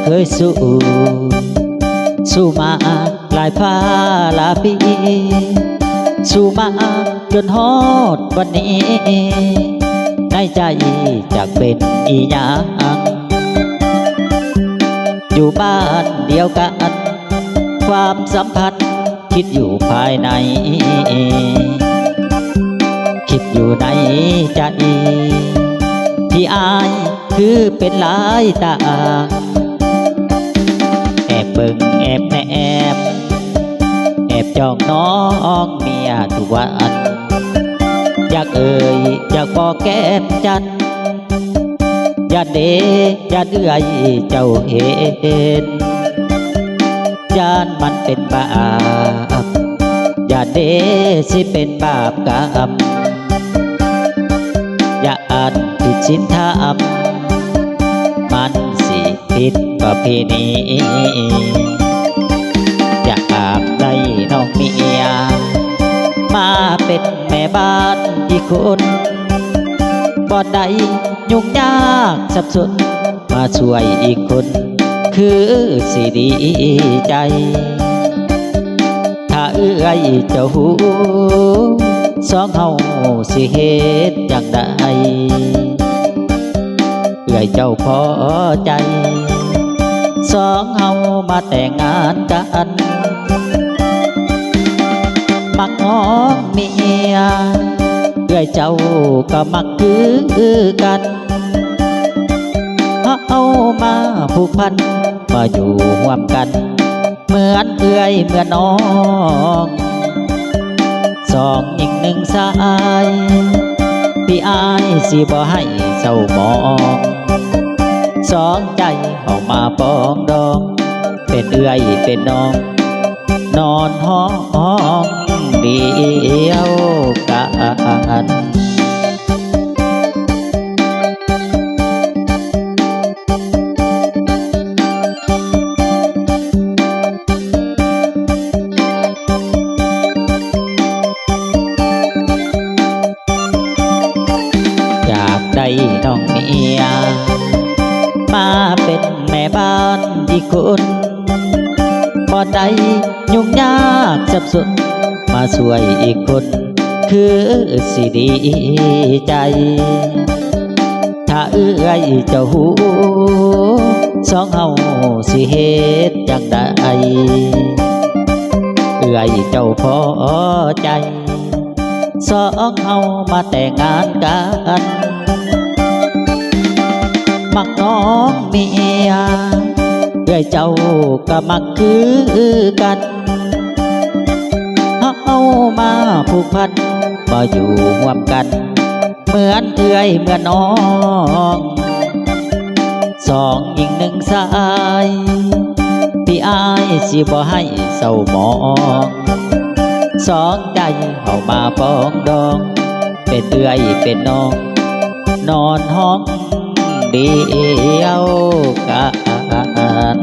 เคยสู้มาหลายฟ้าหลายปีสู้มาจนฮอดวันนี้ในใจจากเป็นอีหยังอยู่บ้านเดียวกันความสัมพันธ์คิดอยู่ภายในคิดอยู่ในใจที่อายคือเป็นหลายตาแอบเบิ่งแอบแนบแอบจ้องน้องเมียทุกวันอยากอยากบอกแก้มจันอย่าเดอย่าเอื้อยเจ้าเห็นยานมันเป็นบาปอย่าเดสิเป็นบาปกรรมอย่าอ่านผิดศีลธรรมมันสิผิดประเพณีอยากได้น้องเมียมาเป็นแม่บ้านอีกคนบ่ได้ยุ่งยากสับสนมาช่วยอีกคนคือสิดีใจถ้าเอื้อยเจ้าหูสองเฮาสิเฮ็ดจังใดเอื้อยเจ้าพอใจสองเฮามาแต่งงานกันมักน้องเมียเอื้อยเจ้าก็มักคือกันเอามาผูกพันมาอยู่ร่วมกันเหมือนเอื้อยเหมือนน้องสองหญิงหนึ่งชายพี่อายสิบ่ให้เศร้าหมองสองใจเอามาปองดองเป็นเอื้อยเป็นน้องนอนห้องเดียวกันอยากได้น้องเมียมาเป็นแม่บ้านอีกคนบ่ได้ยุ่งยากสับสนมาช่วยอีกคนคือสิดีใจถ้าเอื้อยเจ้าหูสองเฮาสิเฮ็ดจังใดเอื้อยเจ้าพอใจสองเฮามาแต่งงานกันมักน้องเมียเอื้อยเจ้าก็มักคือกันเอามาผูกพันมาอยู่ร่วมกันเหมือนเอื้อยเหมือนน้องสองหญิงหนึ่งชายพี่อายสิบ่ให้เศร้าหมองสองใจเอามาปองดองเป็นเอื้อยเป็นน้องนอนห้องเดียวกัน